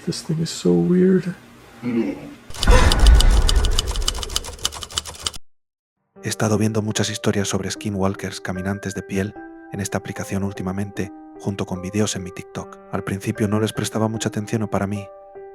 This thing is so weird. He estado viendo muchas historias sobre skinwalkers, caminantes de piel, en esta aplicación últimamente, junto con vídeos en mi TikTok. Al principio no les prestaba mucha atención o para mí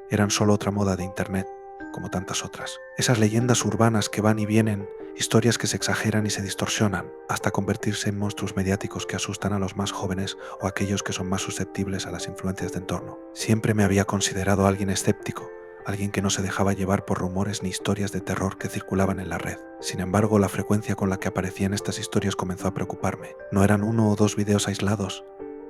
eran solo otra moda de internet, como tantas otras. Esas leyendas urbanas que van y vienen, historias que se exageran y se distorsionan, hasta convertirse en monstruos mediáticos que asustan a los más jóvenes o a aquellos que son más susceptibles a las influencias de entorno. Siempre me había considerado alguien escéptico, alguien que no se dejaba llevar por rumores ni historias de terror que circulaban en la red. Sin embargo, la frecuencia con la que aparecían estas historias comenzó a preocuparme. No eran 1 o 2 videos aislados,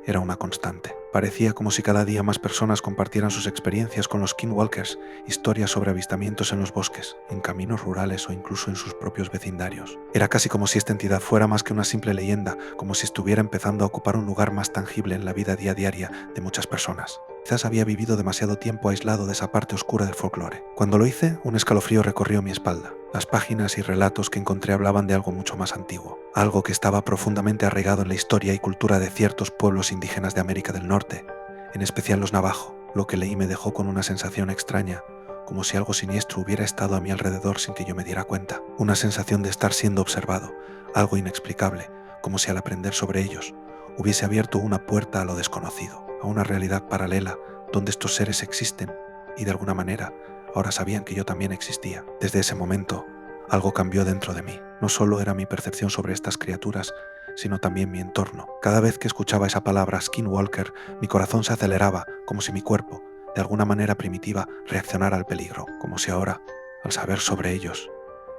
era una constante. Parecía como si cada día más personas compartieran sus experiencias con los skinwalkers, historias sobre avistamientos en los bosques, en caminos rurales o incluso en sus propios vecindarios. Era casi como si esta entidad fuera más que una simple leyenda, como si estuviera empezando a ocupar un lugar más tangible en la vida diaria de muchas personas. Quizás había vivido demasiado tiempo aislado de esa parte oscura del folclore. Cuando lo hice, un escalofrío recorrió mi espalda. Las páginas y relatos que encontré hablaban de algo mucho más antiguo, algo que estaba profundamente arraigado en la historia y cultura de ciertos pueblos indígenas de América del Norte, en especial los navajo. Lo que leí me dejó con una sensación extraña, como si algo siniestro hubiera estado a mi alrededor sin que yo me diera cuenta. Una sensación de estar siendo observado, algo inexplicable, como si al aprender sobre ellos hubiese abierto una puerta a lo desconocido, a una realidad paralela donde estos seres existen y de alguna manera ahora sabían que yo también existía. Desde ese momento, algo cambió dentro de mí. No solo era mi percepción sobre estas criaturas, sino también mi entorno. Cada vez que escuchaba esa palabra skinwalker, mi corazón se aceleraba, como si mi cuerpo, de alguna manera primitiva, reaccionara al peligro, como si ahora, al saber sobre ellos,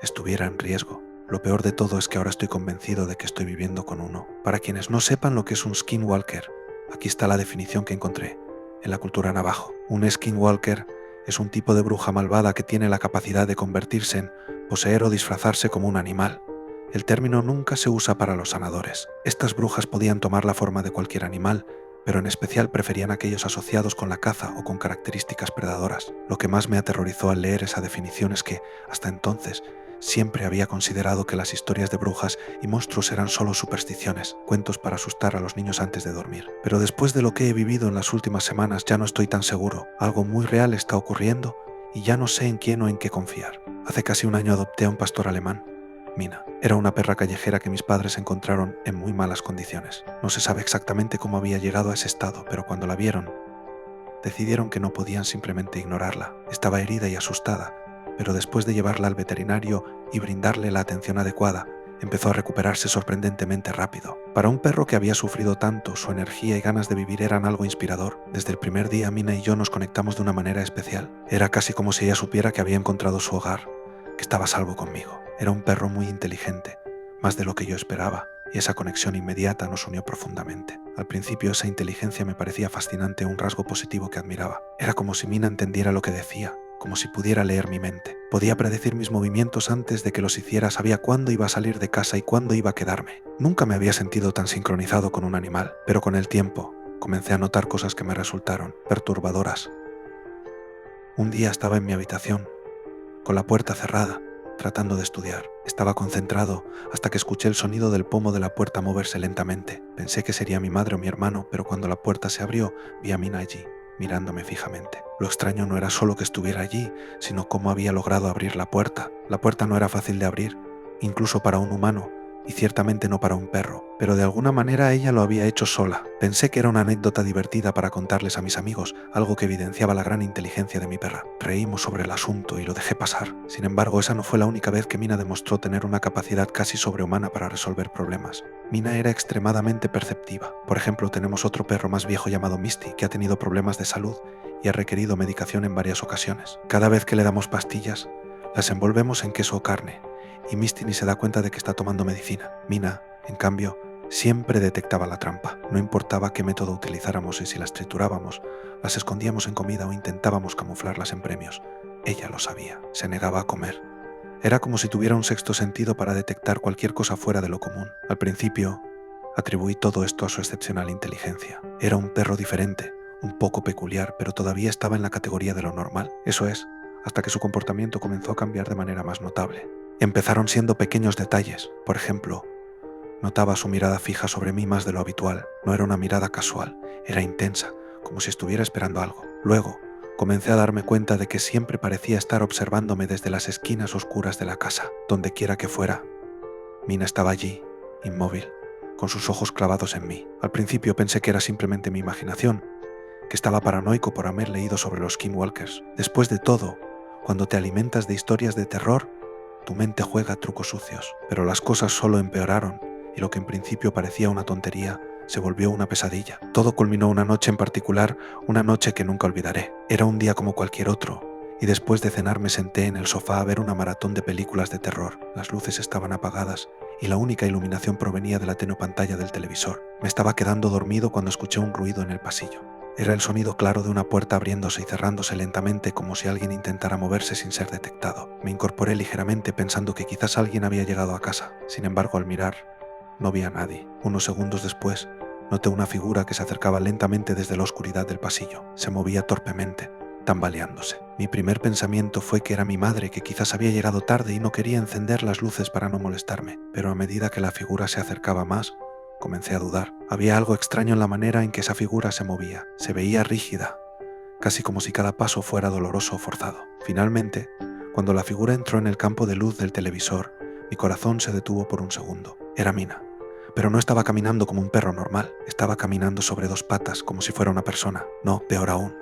estuviera en riesgo. Lo peor de todo es que ahora estoy convencido de que estoy viviendo con uno. Para quienes no sepan lo que es un skinwalker, aquí está la definición que encontré en la cultura navajo. Un skinwalker es un tipo de bruja malvada que tiene la capacidad de convertirse en, poseer o disfrazarse como un animal. El término nunca se usa para los sanadores. Estas brujas podían tomar la forma de cualquier animal, pero en especial preferían aquellos asociados con la caza o con características predadoras. Lo que más me aterrorizó al leer esa definición es que, hasta entonces, siempre había considerado que las historias de brujas y monstruos eran solo supersticiones, cuentos para asustar a los niños antes de dormir. Pero después de lo que he vivido en las últimas semanas ya no estoy tan seguro. Algo muy real está ocurriendo y ya no sé en quién o en qué confiar. Hace casi un año adopté a un pastor alemán, Mina. Era una perra callejera que mis padres encontraron en muy malas condiciones. No se sabe exactamente cómo había llegado a ese estado, pero cuando la vieron, decidieron que no podían simplemente ignorarla. Estaba herida y asustada, pero después de llevarla al veterinario y brindarle la atención adecuada, empezó a recuperarse sorprendentemente rápido. Para un perro que había sufrido tanto, su energía y ganas de vivir eran algo inspirador. Desde el primer día, Mina y yo nos conectamos de una manera especial. Era casi como si ella supiera que había encontrado su hogar, que estaba a salvo conmigo. Era un perro muy inteligente, más de lo que yo esperaba, y esa conexión inmediata nos unió profundamente. Al principio esa inteligencia me parecía fascinante, un rasgo positivo que admiraba. Era como si Mina entendiera lo que decía, como si pudiera leer mi mente. Podía predecir mis movimientos antes de que los hiciera, sabía cuándo iba a salir de casa y cuándo iba a quedarme. Nunca me había sentido tan sincronizado con un animal, pero con el tiempo comencé a notar cosas que me resultaron perturbadoras. Un día estaba en mi habitación, con la puerta cerrada, tratando de estudiar. Estaba concentrado hasta que escuché el sonido del pomo de la puerta moverse lentamente. Pensé que sería mi madre o mi hermano, pero cuando la puerta se abrió, vi a Mina allí, mirándome fijamente. Lo extraño no era solo que estuviera allí, sino cómo había logrado abrir la puerta. La puerta no era fácil de abrir, incluso para un humano, y ciertamente no para un perro, pero de alguna manera ella lo había hecho sola. Pensé que era una anécdota divertida para contarles a mis amigos, algo que evidenciaba la gran inteligencia de mi perra. Reímos sobre el asunto y lo dejé pasar. Sin embargo, esa no fue la única vez que Mina demostró tener una capacidad casi sobrehumana para resolver problemas. Mina era extremadamente perceptiva. Por ejemplo, tenemos otro perro más viejo llamado Misty, que ha tenido problemas de salud y ha requerido medicación en varias ocasiones. Cada vez que le damos pastillas, las envolvemos en queso o carne, y Misty ni se da cuenta de que está tomando medicina. Mina, en cambio, siempre detectaba la trampa. No importaba qué método utilizáramos y si las triturábamos, las escondíamos en comida o intentábamos camuflarlas en premios. Ella lo sabía. Se negaba a comer. Era como si tuviera un sexto sentido para detectar cualquier cosa fuera de lo común. Al principio, atribuí todo esto a su excepcional inteligencia. Era un perro diferente, un poco peculiar, pero todavía estaba en la categoría de lo normal. Eso es, hasta que su comportamiento comenzó a cambiar de manera más notable. Empezaron siendo pequeños detalles. Por ejemplo, notaba su mirada fija sobre mí más de lo habitual. No era una mirada casual, era intensa, como si estuviera esperando algo. Luego, Comencé a darme cuenta de que siempre parecía estar observándome desde las esquinas oscuras de la casa, donde quiera que fuera. Mina estaba allí, inmóvil, con sus ojos clavados en mí. Al principio pensé que era simplemente mi imaginación, que estaba paranoico por haber leído sobre los skinwalkers. Después de todo, cuando te alimentas de historias de terror, tu mente juega trucos sucios. Pero las cosas solo empeoraron y lo que en principio parecía una tontería se volvió una pesadilla. Todo culminó una noche en particular, una noche que nunca olvidaré. Era un día como cualquier otro, y después de cenar me senté en el sofá a ver una maratón de películas de terror. Las luces estaban apagadas y la única iluminación provenía de la tenue pantalla del televisor. Me estaba quedando dormido cuando escuché un ruido en el pasillo. Era el sonido claro de una puerta abriéndose y cerrándose lentamente, como si alguien intentara moverse sin ser detectado. Me incorporé ligeramente pensando que quizás alguien había llegado a casa. Sin embargo, al mirar, no vi a nadie. Unos segundos después, noté una figura que se acercaba lentamente desde la oscuridad del pasillo. Se movía torpemente, tambaleándose. Mi primer pensamiento fue que era mi madre, que quizás había llegado tarde y no quería encender las luces para no molestarme. Pero a medida que la figura se acercaba más, comencé a dudar. Había algo extraño en la manera en que esa figura se movía. Se veía rígida, casi como si cada paso fuera doloroso o forzado. Finalmente, cuando la figura entró en el campo de luz del televisor, mi corazón se detuvo por un segundo. Era Mina. Pero no estaba caminando como un perro normal. Estaba caminando sobre dos patas, como si fuera una persona. No, peor aún.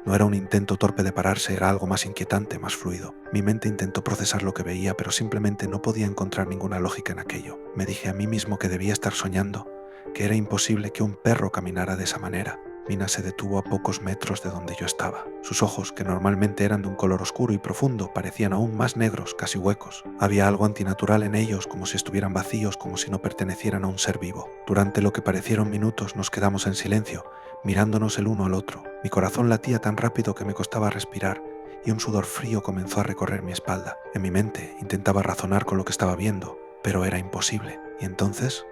No era un intento torpe de pararse, era algo más inquietante, más fluido. Mi mente intentó procesar lo que veía, pero simplemente no podía encontrar ninguna lógica en aquello. Me dije a mí mismo que debía estar soñando, que era imposible que un perro caminara de esa manera. Mina se detuvo a pocos metros de donde yo estaba. Sus ojos, que normalmente eran de un color oscuro y profundo, parecían aún más negros, casi huecos. Había algo antinatural en ellos, como si estuvieran vacíos, como si no pertenecieran a un ser vivo. Durante lo que parecieron minutos nos quedamos en silencio, mirándonos el uno al otro. Mi corazón latía tan rápido que me costaba respirar y un sudor frío comenzó a recorrer mi espalda. En mi mente intentaba razonar con lo que estaba viendo, pero era imposible. Y entonces,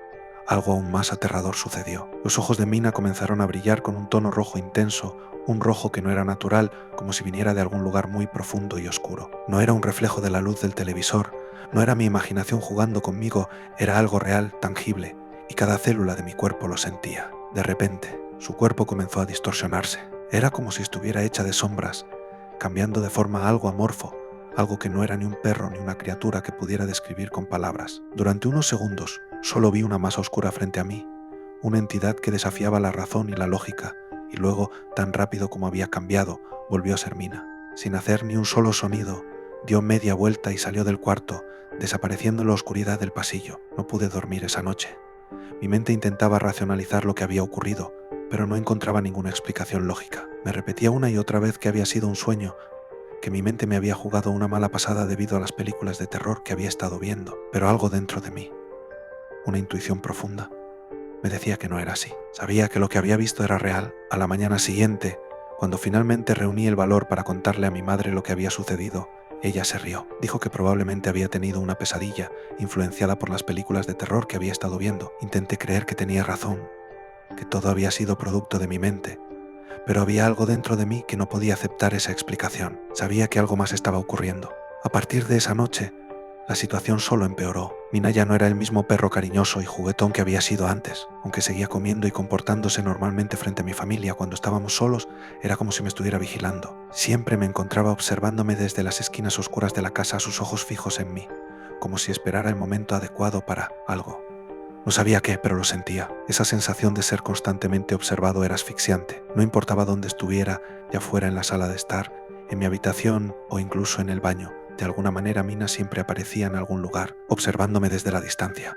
algo aún más aterrador sucedió. Los ojos de Mina comenzaron a brillar con un tono rojo intenso, un rojo que no era natural, como si viniera de algún lugar muy profundo y oscuro. No era un reflejo de la luz del televisor, no era mi imaginación jugando conmigo, era algo real, tangible, y cada célula de mi cuerpo lo sentía. De repente, su cuerpo comenzó a distorsionarse. Era como si estuviera hecha de sombras, cambiando de forma a algo amorfo, algo que no era ni un perro ni una criatura que pudiera describir con palabras. Durante unos segundos, solo vi una masa oscura frente a mí, una entidad que desafiaba la razón y la lógica, y luego, tan rápido como había cambiado, volvió a ser Mina. Sin hacer ni un solo sonido, dio media vuelta y salió del cuarto, desapareciendo en la oscuridad del pasillo. No pude dormir esa noche. Mi mente intentaba racionalizar lo que había ocurrido, pero no encontraba ninguna explicación lógica. Me repetía una y otra vez que había sido un sueño, que mi mente me había jugado una mala pasada debido a las películas de terror que había estado viendo, pero algo dentro de mí, una intuición profunda, me decía que no era así. Sabía que lo que había visto era real. A la mañana siguiente, cuando finalmente reuní el valor para contarle a mi madre lo que había sucedido, ella se rió. Dijo que probablemente había tenido una pesadilla, influenciada por las películas de terror que había estado viendo. Intenté creer que tenía razón, que todo había sido producto de mi mente, pero había algo dentro de mí que no podía aceptar esa explicación. Sabía que algo más estaba ocurriendo. A partir de esa noche, la situación solo empeoró. Mina ya no era el mismo perro cariñoso y juguetón que había sido antes. Aunque seguía comiendo y comportándose normalmente frente a mi familia cuando estábamos solos, era como si me estuviera vigilando. Siempre me encontraba observándome desde las esquinas oscuras de la casa, sus ojos fijos en mí, como si esperara el momento adecuado para algo. No sabía qué, pero lo sentía. Esa sensación de ser constantemente observado era asfixiante. No importaba dónde estuviera, ya fuera en la sala de estar, en mi habitación o incluso en el baño. De alguna manera Mina siempre aparecía en algún lugar, observándome desde la distancia.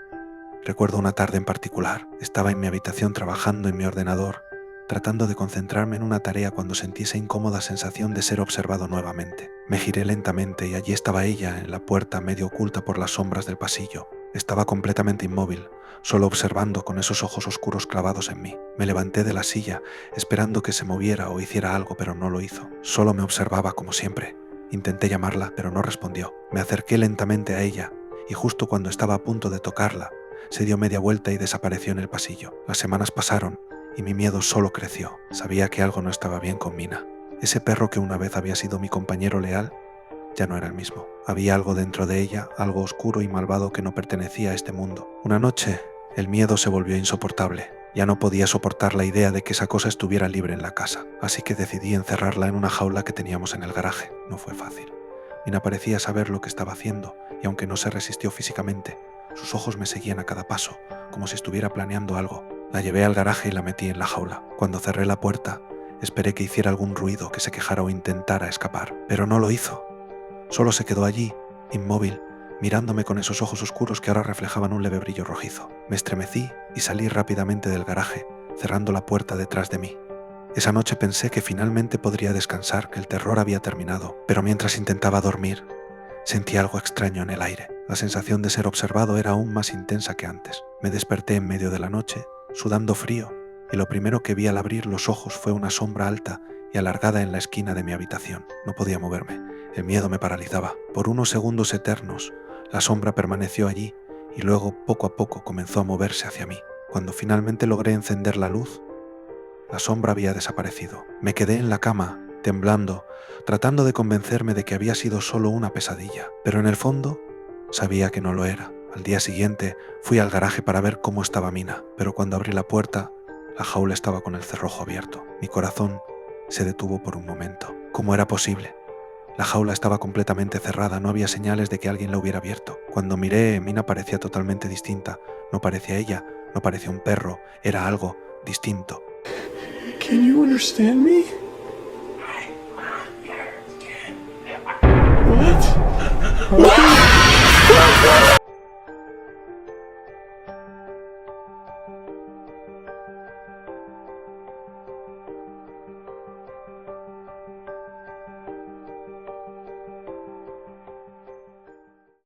Recuerdo una tarde en particular. Estaba en mi habitación trabajando en mi ordenador, tratando de concentrarme en una tarea cuando sentí esa incómoda sensación de ser observado nuevamente. Me giré lentamente y allí estaba ella, en la puerta medio oculta por las sombras del pasillo. Estaba completamente inmóvil, solo observando con esos ojos oscuros clavados en mí. Me levanté de la silla, esperando que se moviera o hiciera algo, pero no lo hizo. Solo me observaba como siempre. Intenté llamarla, pero no respondió. Me acerqué lentamente a ella, y justo cuando estaba a punto de tocarla, se dio media vuelta y desapareció en el pasillo. Las semanas pasaron, y mi miedo solo creció. Sabía que algo no estaba bien con Mina. Ese perro que una vez había sido mi compañero leal, ya no era el mismo. Había algo dentro de ella, algo oscuro y malvado que no pertenecía a este mundo. Una noche, el miedo se volvió insoportable. Ya no podía soportar la idea de que esa cosa estuviera libre en la casa, así que decidí encerrarla en una jaula que teníamos en el garaje. No fue fácil. Mina parecía saber lo que estaba haciendo, y aunque no se resistió físicamente, sus ojos me seguían a cada paso, como si estuviera planeando algo. La llevé al garaje y la metí en la jaula. Cuando cerré la puerta, esperé que hiciera algún ruido, que se quejara o intentara escapar, pero no lo hizo. Solo se quedó allí, inmóvil, mirándome con esos ojos oscuros que ahora reflejaban un leve brillo rojizo. Me estremecí y salí rápidamente del garaje, cerrando la puerta detrás de mí. Esa noche pensé que finalmente podría descansar, que el terror había terminado, pero mientras intentaba dormir, sentí algo extraño en el aire. La sensación de ser observado era aún más intensa que antes. Me desperté en medio de la noche, sudando frío, y lo primero que vi al abrir los ojos fue una sombra alta y alargada en la esquina de mi habitación. No podía moverme. El miedo me paralizaba. Por unos segundos eternos, la sombra permaneció allí y luego, poco a poco, comenzó a moverse hacia mí. Cuando finalmente logré encender la luz, la sombra había desaparecido. Me quedé en la cama, temblando, tratando de convencerme de que había sido solo una pesadilla, pero en el fondo sabía que no lo era. Al día siguiente fui al garaje para ver cómo estaba Mina, pero cuando abrí la puerta, la jaula estaba con el cerrojo abierto. Mi corazón se detuvo por un momento. ¿Cómo era posible? La jaula estaba completamente cerrada, no había señales de que alguien la hubiera abierto. Cuando miré, Mina parecía totalmente distinta. No parecía ella, no parecía un perro, era algo distinto. Can you understand me? What?